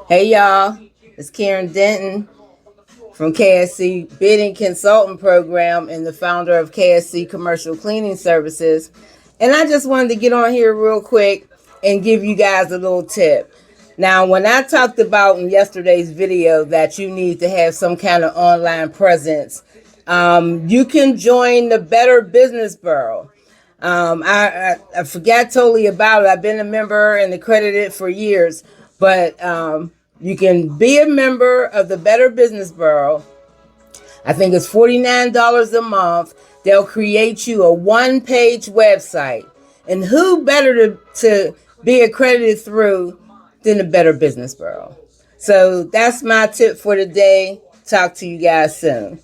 Hey y'all, it's Karen Denton from KSC Bidding Consultant Program and the founder of KSC Commercial Cleaning Services. And I just wanted to get on here real quick and give you guys a little tip. Now, when I talked about in yesterday's video that you need to have some kind of online presence, you can join the Better Business Bureau. I forgot totally about it. I've been a member and accredited for years, but you can be a member of the Better Business Bureau. I think it's $49 a month. They'll create you a one-page website. And who better to be accredited through than the Better Business Bureau? So that's my tip for today. Talk to you guys soon.